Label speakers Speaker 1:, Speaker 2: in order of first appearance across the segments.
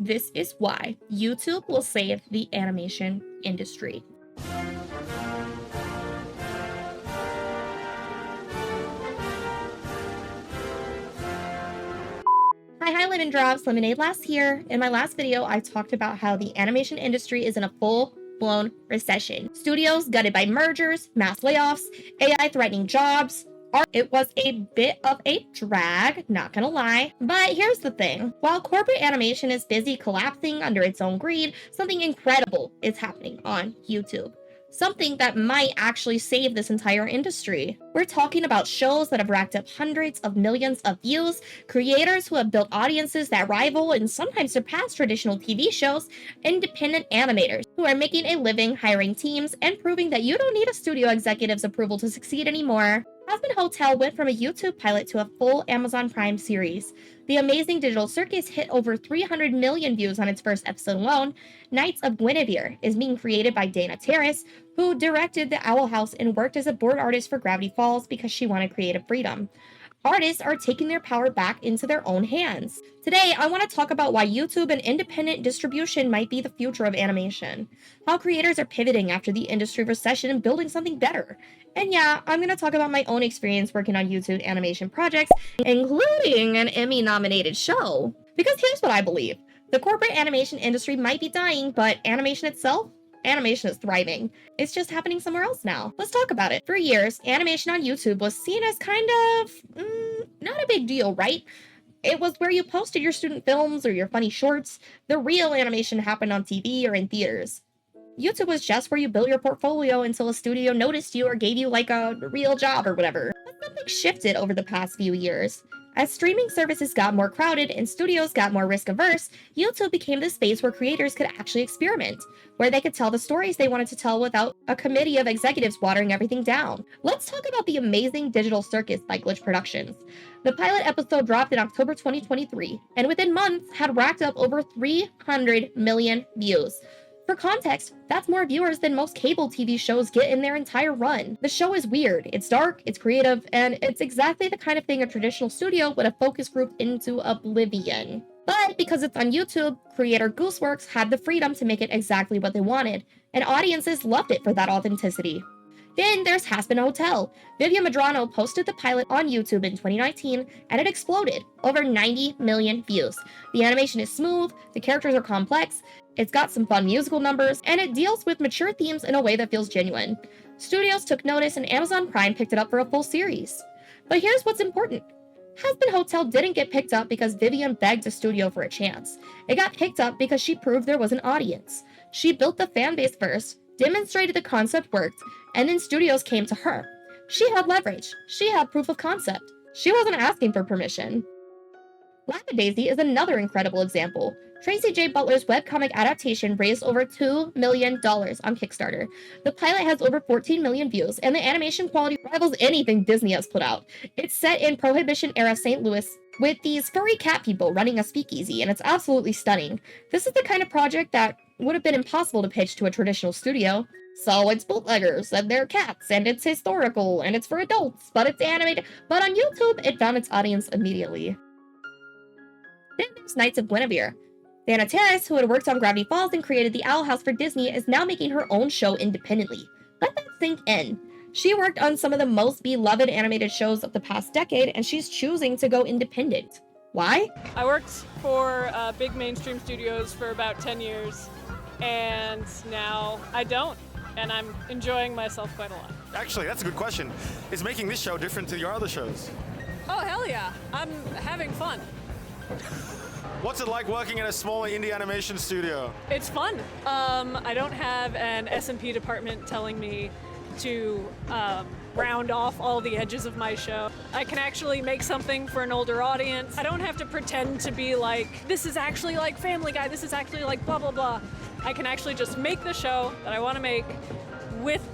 Speaker 1: This is why YouTube will save the animation industry. Hi, Lemon Drops, Lemonade Lass here. In my last video, I talked about how the animation industry is in a full-blown recession. Studios gutted by mergers, mass layoffs, AI threatening jobs. It was a bit of a drag, not gonna lie. But here's the thing. While corporate animation is busy collapsing under its own greed, something incredible is happening on YouTube. Something that might actually save this entire industry. We're talking about shows that have racked up hundreds of millions of views, creators who have built audiences that rival and sometimes surpass traditional TV shows, independent animators who are making a living hiring teams and proving that you don't need a studio executive's approval to succeed anymore. Hazbin Hotel went from a YouTube pilot to a full Amazon Prime series. The amazing digital circus hit over 300 million views on its first episode alone. Knights of Guinevere is being created by Terrace, who directed The Owl House and worked as a board artist for Gravity Falls because she wanted creative freedom. Artists are taking their power back into their own hands. Today, I want to talk about why YouTube and independent distribution might be the future of animation, how creators are pivoting after the industry recession and building something better. And yeah, I'm going to talk about my own experience working on YouTube animation projects, including an Emmy-nominated show. Because here's what I believe. The corporate animation industry might be dying, but animation itself? Animation is thriving. It's just happening somewhere else now. Let's talk about it. For years, animation on YouTube was seen as kind of, not a big deal, right? It was where you posted your student films or your funny shorts. The real animation happened on TV or in theaters. YouTube was just where you built your portfolio until a studio noticed you or gave you like a real job or whatever. But something shifted over the past few years. As streaming services got more crowded and studios got more risk-averse, YouTube became the space where creators could actually experiment, where they could tell the stories they wanted to tell without a committee of executives watering everything down. Let's talk about the amazing digital circus by Glitch Productions. The pilot episode dropped in October 2023, and within months had racked up over 300 million views. For context, that's more viewers than most cable TV shows get in their entire run. The show is weird, it's dark, it's creative, and it's exactly the kind of thing a traditional studio would have focus grouped into oblivion. But because it's on YouTube, creator Gooseworks had the freedom to make it exactly what they wanted, and audiences loved it for that authenticity. Then there's Hazbin Hotel. Vivian Medrano posted the pilot on YouTube in 2019, and it exploded. Over 90 million views. The animation is smooth, the characters are complex, it's got some fun musical numbers, and it deals with mature themes in a way that feels genuine. Studios took notice and Amazon Prime picked it up for a full series. But here's what's important. Hazbin Hotel didn't get picked up because Vivian begged the studio for a chance. It got picked up because she proved there was an audience. She built the fanbase first, demonstrated the concept worked, and then studios came to her. She had leverage. She had proof of concept. She wasn't asking for permission. Lackadaisy is another incredible example. Tracy J. Butler's webcomic adaptation raised over $2 million on Kickstarter. The pilot has over 14 million views, and the animation quality rivals anything Disney has put out. It's set in Prohibition-era St. Louis, with these furry cat people running a speakeasy, and it's absolutely stunning. This is the kind of project that would have been impossible to pitch to a traditional studio. So it's bootleggers, and they're cats, and it's historical, and it's for adults, but it's animated. But on YouTube, it found its audience immediately. Then there's Knights of Guinevere. Terrace, who had worked on Gravity Falls and created The Owl House for Disney, is now making her own show independently. Let that sink in. She worked on some of the most beloved animated shows of the past decade, and she's choosing to go independent. Why?
Speaker 2: I worked for big mainstream studios for about 10 years, and now I don't, and I'm enjoying myself quite a lot.
Speaker 3: Actually, that's a good question. Is making this show different to your other shows?
Speaker 2: Oh, hell yeah. I'm having fun.
Speaker 3: What's it like working in a smaller indie animation studio?
Speaker 2: It's fun. I don't have an S&P department telling me to round off all the edges of my show. I can actually make something for an older audience. I don't have to pretend to be like, this is actually like Family Guy, this is actually like blah, blah, blah. I can actually just make the show that I want to make with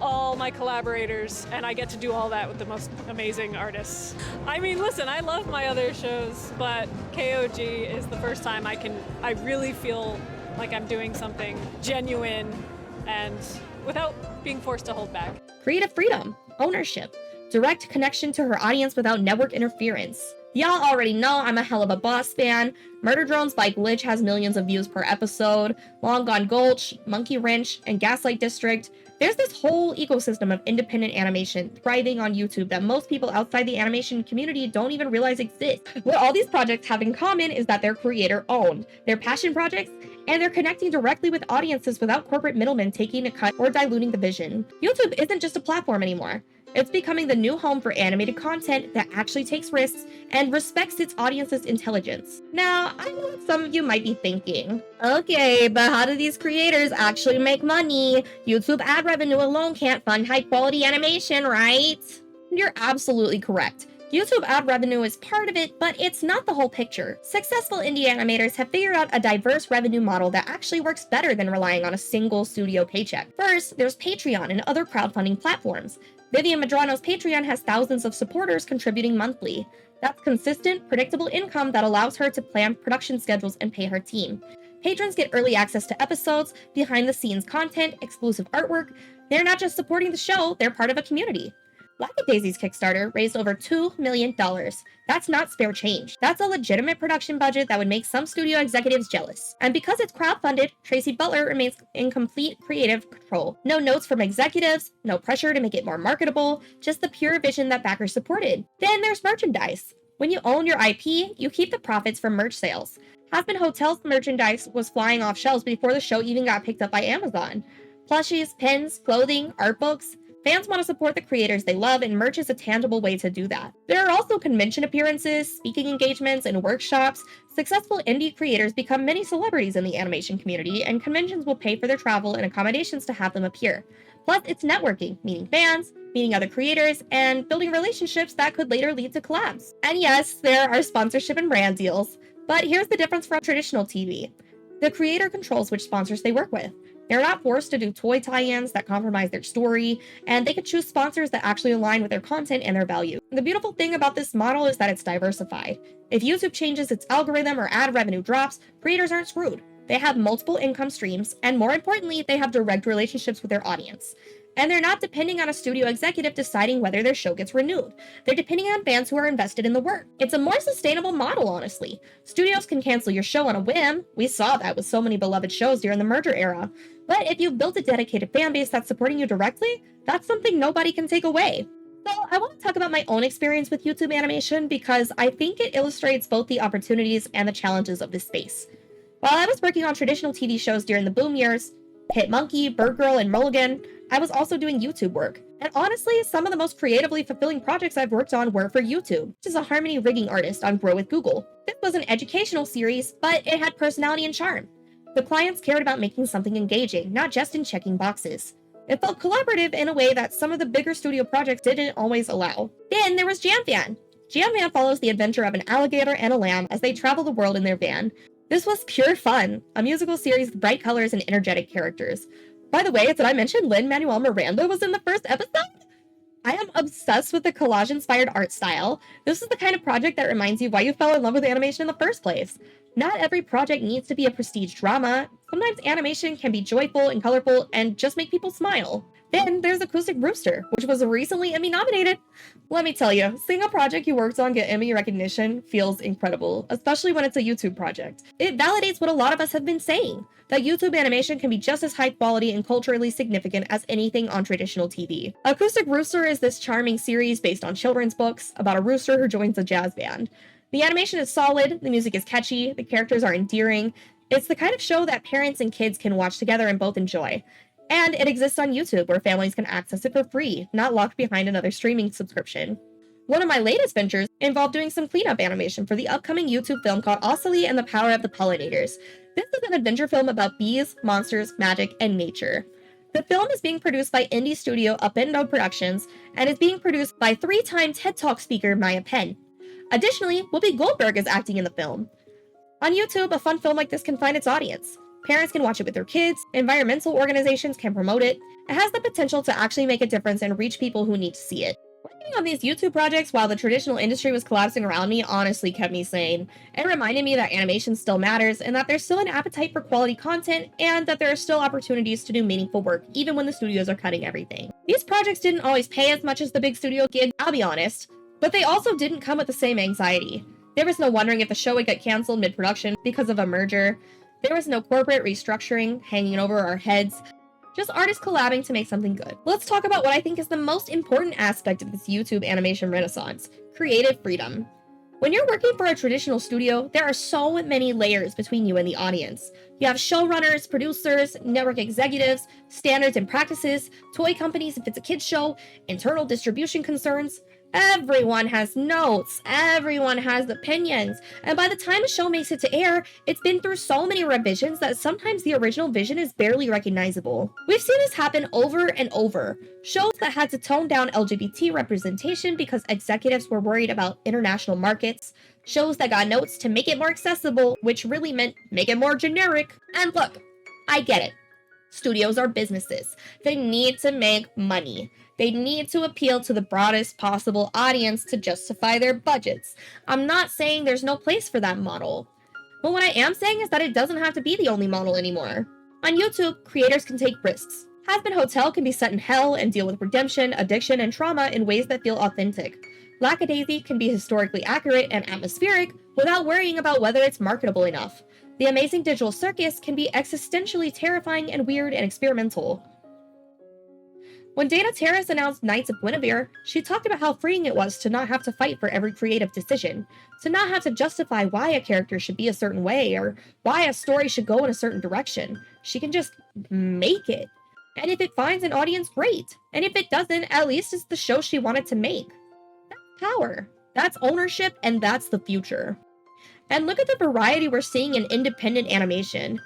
Speaker 2: all my collaborators, and I get to do all that with the most amazing artists. I mean, listen, I love my other shows, but KOG is the first time I really feel like I'm doing something genuine and without being forced to hold back.
Speaker 1: Creative freedom, ownership, direct connection to her audience without network interference. Y'all already know I'm a hell of a Boss fan. Murder Drones by Glitch has millions of views per episode. Long Gone Gulch, Monkey Wrench, and Gaslight District. There's this whole ecosystem of independent animation thriving on YouTube that most people outside the animation community don't even realize exists. What all these projects have in common is that they're creator-owned, they're passion projects, and they're connecting directly with audiences without corporate middlemen taking a cut or diluting the vision. YouTube isn't just a platform anymore. It's becoming the new home for animated content that actually takes risks and respects its audience's intelligence. Now, I know what some of you might be thinking. Okay, but how do these creators actually make money? YouTube ad revenue alone can't fund high-quality animation, right? You're absolutely correct. YouTube ad revenue is part of it, but it's not the whole picture. Successful indie animators have figured out a diverse revenue model that actually works better than relying on a single studio paycheck. First, there's Patreon and other crowdfunding platforms. Vivian Madrano's Patreon has thousands of supporters contributing monthly. That's consistent, predictable income that allows her to plan production schedules and pay her team. Patrons get early access to episodes, behind-the-scenes content, exclusive artwork. They're not just supporting the show, they're part of a community. Lucky Daisy's Kickstarter raised over $2 million. That's not spare change. That's a legitimate production budget that would make some studio executives jealous. And because it's crowdfunded, Tracy Butler remains in complete creative control. No notes from executives, no pressure to make it more marketable, just the pure vision that backers supported. Then there's merchandise. When you own your IP, you keep the profits from merch sales. Hazbin Hotel's merchandise was flying off shelves before the show even got picked up by Amazon. Plushies, pins, clothing, art books. Fans want to support the creators they love, and merch is a tangible way to do that. There are also convention appearances, speaking engagements, and workshops. Successful indie creators become many celebrities in the animation community, and conventions will pay for their travel and accommodations to have them appear. Plus, it's networking, meeting fans, meeting other creators, and building relationships that could later lead to collabs. And yes, there are sponsorship and brand deals. But here's the difference from traditional TV. The creator controls which sponsors they work with. They're not forced to do toy tie-ins that compromise their story, and they can choose sponsors that actually align with their content and their value. The beautiful thing about this model is that it's diversified. If YouTube changes its algorithm or ad revenue drops, creators aren't screwed. They have multiple income streams, and more importantly, they have direct relationships with their audience. And they're not depending on a studio executive deciding whether their show gets renewed. They're depending on fans who are invested in the work. It's a more sustainable model, honestly. Studios can cancel your show on a whim. We saw that with so many beloved shows during the merger era. But if you've built a dedicated fan base that's supporting you directly, that's something nobody can take away. So I want to talk about my own experience with YouTube animation because I think it illustrates both the opportunities and the challenges of this space. While I was working on traditional TV shows during the boom years, Hit Monkey, Bird Girl, and Mulligan, I was also doing YouTube work. And honestly, some of the most creatively fulfilling projects I've worked on were for YouTube, which is a harmony rigging artist on Grow with Google. This was an educational series, but it had personality and charm. The clients cared about making something engaging, not just in checking boxes. It felt collaborative in a way that some of the bigger studio projects didn't always allow. Then there was Jam Van. Jam Van follows the adventure of an alligator and a lamb as they travel the world in their van. This was pure fun, a musical series with bright colors and energetic characters. By the way, did I mention Lin-Manuel Miranda was in the first episode? I am obsessed with the collage-inspired art style. This is the kind of project that reminds you why you fell in love with animation in the first place. Not every project needs to be a prestige drama. Sometimes animation can be joyful and colorful and just make people smile. Then there's Acoustic Rooster, which was recently Emmy nominated. Let me tell you, seeing a project you worked on get Emmy recognition feels incredible, especially when it's a YouTube project. It validates what a lot of us have been saying, that YouTube animation can be just as high quality and culturally significant as anything on traditional TV. Acoustic Rooster is this charming series based on children's books about a rooster who joins a jazz band. The animation is solid, the music is catchy, the characters are endearing. It's the kind of show that parents and kids can watch together and both enjoy. And it exists on YouTube, where families can access it for free, not locked behind another streaming subscription. One of my latest ventures involved doing some cleanup animation for the upcoming YouTube film called Ocelli and the Power of the Pollinators. This is an adventure film about bees, monsters, magic, and nature. The film is being produced by indie studio Upendo Productions and is being produced by three-time TED Talk speaker Maya Penn. Additionally, Whoopi Goldberg is acting in the film. On YouTube, a fun film like this can find its audience. Parents can watch it with their kids, environmental organizations can promote it. It has the potential to actually make a difference and reach people who need to see it. Working on these YouTube projects while the traditional industry was collapsing around me honestly kept me sane. It reminded me that animation still matters and that there's still an appetite for quality content and that there are still opportunities to do meaningful work even when the studios are cutting everything. These projects didn't always pay as much as the big studio gig, I'll be honest. But they also didn't come with the same anxiety. There was no wondering if the show would get canceled mid-production because of a merger. There was no corporate restructuring hanging over our heads. Just artists collabing to make something good. Let's talk about what I think is the most important aspect of this YouTube animation renaissance: creative freedom. When you're working for a traditional studio, there are so many layers between you and the audience. You have showrunners, producers, network executives, standards and practices, toy companies if it's a kids show, internal distribution concerns. Everyone has notes, everyone has opinions, and by the time a show makes it to air, it's been through so many revisions that sometimes the original vision is barely recognizable. We've seen this happen over and over. Shows that had to tone down LGBT representation because executives were worried about international markets, shows that got notes to make it more accessible, which really meant make it more generic. And look, I get it. Studios are businesses. They need to make money. They need to appeal to the broadest possible audience to justify their budgets. I'm not saying there's no place for that model. But what I am saying is that it doesn't have to be the only model anymore. On YouTube, creators can take risks. Has-Been Hotel can be set in hell and deal with redemption, addiction, and trauma in ways that feel authentic. Lackadaisy can be historically accurate and atmospheric without worrying about whether it's marketable enough. The Amazing Digital Circus can be existentially terrifying and weird and experimental. When Dana Terrace announced Knights of Guinevere, she talked about how freeing it was to not have to fight for every creative decision, to not have to justify why a character should be a certain way or why a story should go in a certain direction. She can just make it. And if it finds an audience, great. And if it doesn't, at least it's the show she wanted to make. That's power. That's ownership, and that's the future. And look at the variety we're seeing in independent animation.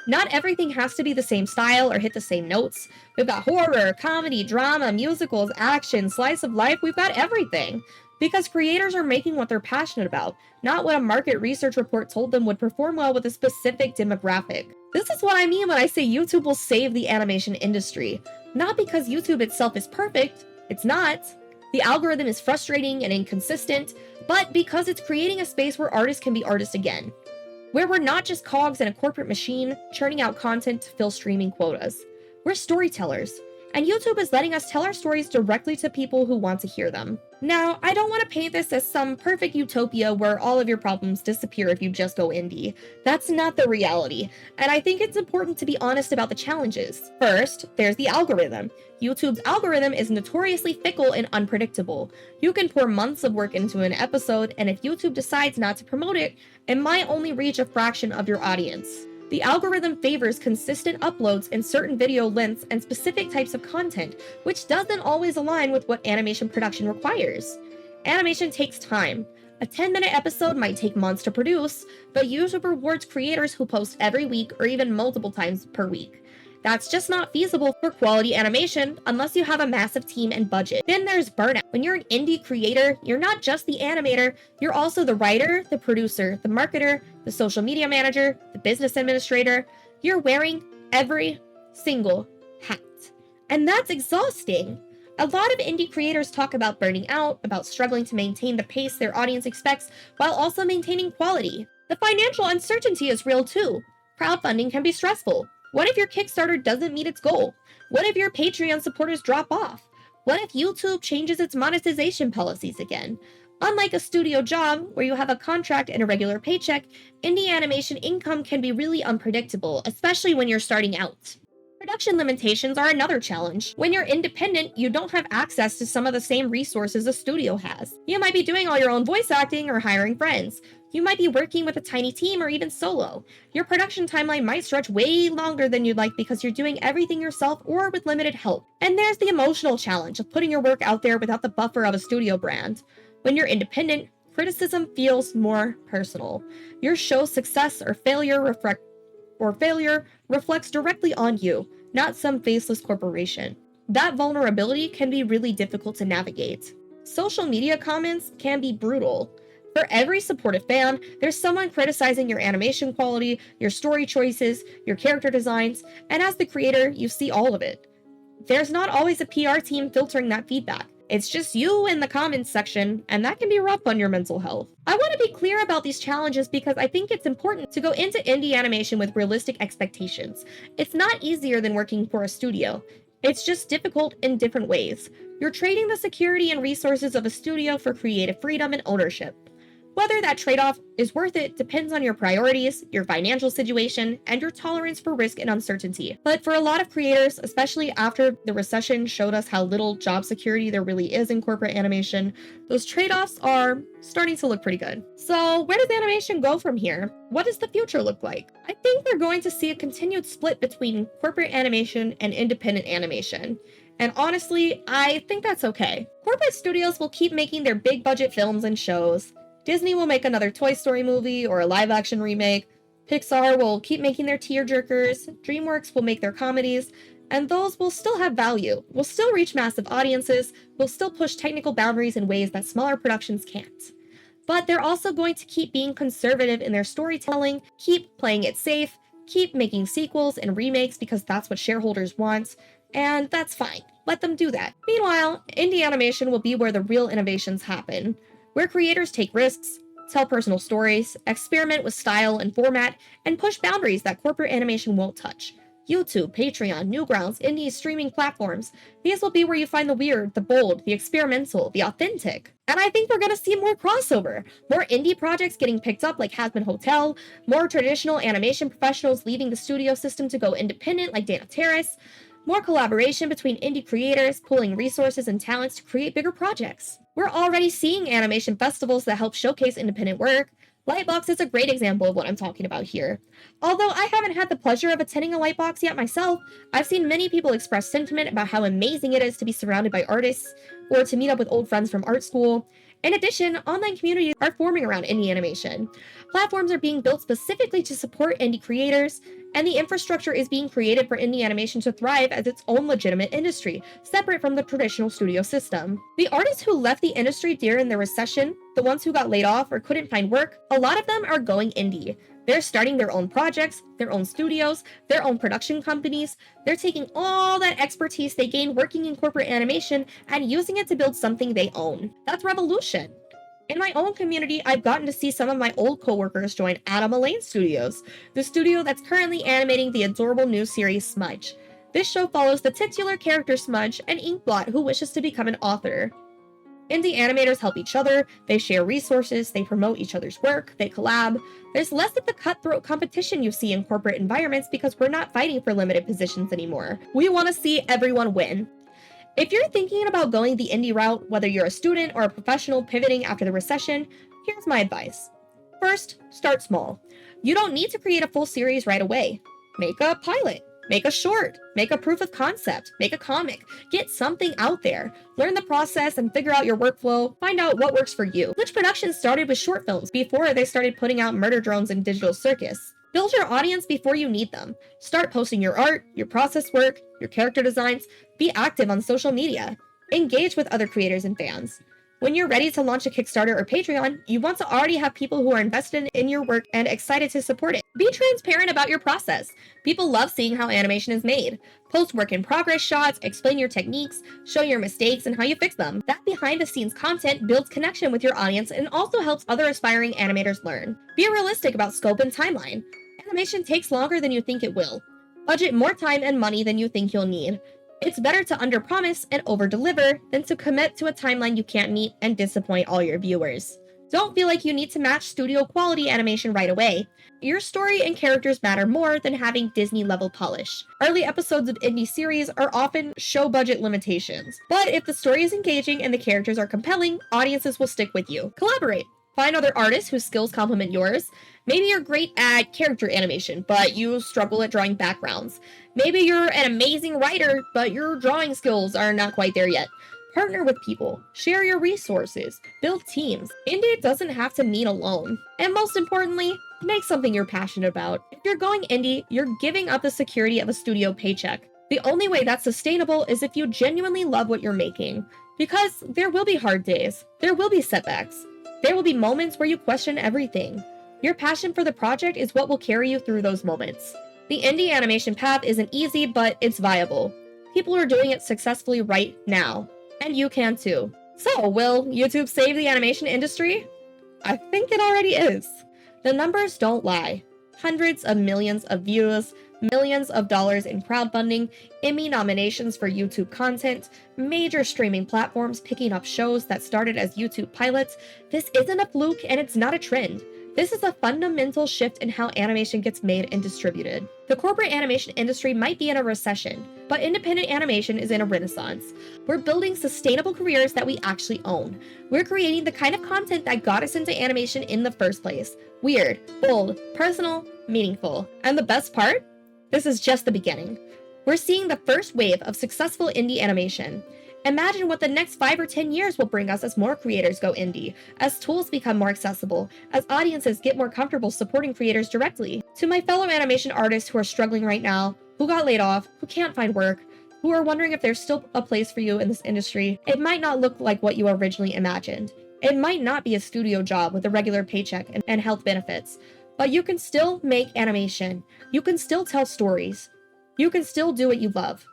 Speaker 1: Not everything has to be the same style or hit the same notes. We've got horror, comedy, drama, musicals, action, slice of life. We've got everything. Because creators are making what they're passionate about, not what a market research report told them would perform well with a specific demographic. This is what I mean when I say YouTube will save the animation industry. Not because YouTube itself is perfect. It's not. The algorithm is frustrating and inconsistent, but because it's creating a space where artists can be artists again. Where we're not just cogs in a corporate machine churning out content to fill streaming quotas. We're storytellers, and YouTube is letting us tell our stories directly to people who want to hear them. Now, I don't want to paint this as some perfect utopia where all of your problems disappear if you just go indie. That's not the reality, and I think it's important to be honest about the challenges. First, there's the algorithm. YouTube's algorithm is notoriously fickle and unpredictable. You can pour months of work into an episode, and if YouTube decides not to promote it, it might only reach a fraction of your audience. The algorithm favors consistent uploads in certain video lengths and specific types of content, which doesn't always align with what animation production requires. Animation takes time. A 10-minute episode might take months to produce, but YouTube rewards creators who post every week or even multiple times per week. That's just not feasible for quality animation unless you have a massive team and budget. Then there's burnout. When you're an indie creator, you're not just the animator, you're also the writer, the producer, the marketer, the social media manager, the business administrator. You're wearing every single hat. And that's exhausting. A lot of indie creators talk about burning out, about struggling to maintain the pace their audience expects while also maintaining quality. The financial uncertainty is real too. Crowdfunding can be stressful. What if your Kickstarter doesn't meet its goal? What if your Patreon supporters drop off? What if YouTube changes its monetization policies again? Unlike a studio job, where you have a contract and a regular paycheck, indie animation income can be really unpredictable, especially when you're starting out. Production limitations are another challenge. When you're independent, you don't have access to some of the same resources a studio has. You might be doing all your own voice acting or hiring friends. You might be working with a tiny team or even solo. Your production timeline might stretch way longer than you'd like because you're doing everything yourself or with limited help. And there's the emotional challenge of putting your work out there without the buffer of a studio brand. When you're independent, criticism feels more personal. Your show's success or failure reflects directly on you, not some faceless corporation. That vulnerability can be really difficult to navigate. Social media comments can be brutal. For every supportive fan, there's someone criticizing your animation quality, your story choices, your character designs, and as the creator, you see all of it. There's not always a PR team filtering that feedback. It's just you in the comments section, and that can be rough on your mental health. I want to be clear about these challenges because I think it's important to go into indie animation with realistic expectations. It's not easier than working for a studio. It's just difficult in different ways. You're trading the security and resources of a studio for creative freedom and ownership. Whether that trade-off is worth it depends on your priorities, your financial situation, and your tolerance for risk and uncertainty. But for a lot of creators, especially after the recession showed us how little job security there really is in corporate animation, those trade-offs are starting to look pretty good. So where does animation go from here? What does the future look like? I think we're going to see a continued split between corporate animation and independent animation. And honestly, I think that's okay. Corporate studios will keep making their big budget films and shows. Disney will make another Toy Story movie or a live-action remake. Pixar will keep making their tearjerkers. DreamWorks will make their comedies. And those will still have value, will still reach massive audiences, will still push technical boundaries in ways that smaller productions can't. But they're also going to keep being conservative in their storytelling, keep playing it safe, keep making sequels and remakes because that's what shareholders want, and that's fine. Let them do that. Meanwhile, indie animation will be where the real innovations happen, where creators take risks, tell personal stories, experiment with style and format, and push boundaries that corporate animation won't touch. YouTube, Patreon, Newgrounds, indie streaming platforms. These will be where you find the weird, the bold, the experimental, the authentic. And I think we're gonna see more crossover. More indie projects getting picked up like Hazbin Hotel, more traditional animation professionals leaving the studio system to go independent like Terrace, more collaboration between indie creators, pooling resources and talents to create bigger projects. We're already seeing animation festivals that help showcase independent work. Lightbox is a great example of what I'm talking about here. Although I haven't had the pleasure of attending a Lightbox yet myself, I've seen many people express sentiment about how amazing it is to be surrounded by artists, or to meet up with old friends from art school. In addition, online communities are forming around indie animation. Platforms are being built specifically to support indie creators, and the infrastructure is being created for indie animation to thrive as its own legitimate industry, separate from the traditional studio system. The artists who left the industry during the recession, the ones who got laid off or couldn't find work, a lot of them are going indie. They're starting their own projects, their own studios, their own production companies. They're taking all that expertise they gained working in corporate animation and using it to build something they own. That's revolution. In my own community, I've gotten to see some of my old coworkers join Adam Elaine Studios, the studio that's currently animating the adorable new series Smudge. This show follows the titular character Smudge, an inkblot who wishes to become an author. Indie animators help each other, they share resources, they promote each other's work, they collab. There's less of the cutthroat competition you see in corporate environments because we're not fighting for limited positions anymore. We want to see everyone win. If you're thinking about going the indie route, whether you're a student or a professional pivoting after the recession, here's my advice. First, start small. You don't need to create a full series right away. Make a pilot. Make a short, make a proof of concept, make a comic, get something out there. Learn the process and figure out your workflow, find out what works for you. Glitch Productions started with short films before they started putting out murder drones and digital circus. Build your audience before you need them. Start posting your art, your process work, your character designs. Be active on social media. Engage with other creators and fans. When you're ready to launch a Kickstarter or Patreon, you want to already have people who are invested in your work and excited to support it. Be transparent about your process. People love seeing how animation is made. Post work in progress shots, explain your techniques, show your mistakes and how you fix them. That behind the scenes content builds connection with your audience and also helps other aspiring animators learn. Be realistic about scope and timeline. Animation takes longer than you think it will. Budget more time and money than you think you'll need. It's better to underpromise and overdeliver than to commit to a timeline you can't meet and disappoint all your viewers. Don't feel like you need to match studio quality animation right away. Your story and characters matter more than having Disney-level polish. Early episodes of indie series are often show budget limitations, but if the story is engaging and the characters are compelling, audiences will stick with you. Collaborate. Find other artists whose skills complement yours. Maybe you're great at character animation, but you struggle at drawing backgrounds. Maybe you're an amazing writer, but your drawing skills are not quite there yet. Partner with people, share your resources, build teams. Indie doesn't have to mean alone. And most importantly, make something you're passionate about. If you're going indie, you're giving up the security of a studio paycheck. The only way that's sustainable is if you genuinely love what you're making. Because there will be hard days, there will be setbacks. There will be moments where you question everything. Your passion for the project is what will carry you through those moments. The indie animation path isn't easy, but it's viable. People are doing it successfully right now. And you can too. So, will YouTube save the animation industry? I think it already is. The numbers don't lie. Hundreds of millions of views, millions of dollars in crowdfunding, Emmy nominations for YouTube content, major streaming platforms picking up shows that started as YouTube pilots. This isn't a fluke and it's not a trend. This is a fundamental shift in how animation gets made and distributed. The corporate animation industry might be in a recession, but independent animation is in a renaissance. We're building sustainable careers that we actually own. We're creating the kind of content that got us into animation in the first place. Weird, bold, personal, meaningful. And the best part? This is just the beginning. We're seeing the first wave of successful indie animation. Imagine what the next 5 or 10 years will bring us as more creators go indie, as tools become more accessible, as audiences get more comfortable supporting creators directly. To my fellow animation artists who are struggling right now, who got laid off, who can't find work, who are wondering if there's still a place for you in this industry, it might not look like what you originally imagined. It might not be a studio job with a regular paycheck and health benefits, but you can still make animation. You can still tell stories. You can still do what you love.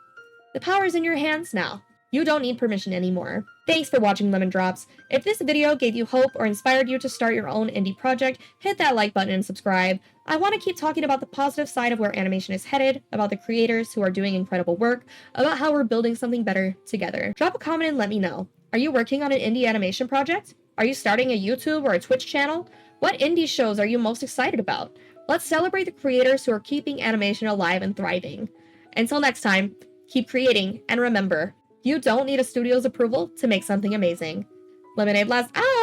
Speaker 1: The power is in your hands now. You don't need permission anymore. Thanks for watching Lemon Drops. If this video gave you hope or inspired you to start your own indie project, hit that like button and subscribe. I want to keep talking about the positive side of where animation is headed, about the creators who are doing incredible work, about how we're building something better together. Drop a comment and let me know. Are you working on an indie animation project? Are you starting a YouTube or a Twitch channel? What indie shows are you most excited about? Let's celebrate the creators who are keeping animation alive and thriving. Until next time, keep creating, and remember, you don't need a studio's approval to make something amazing. Lemonade Blast out!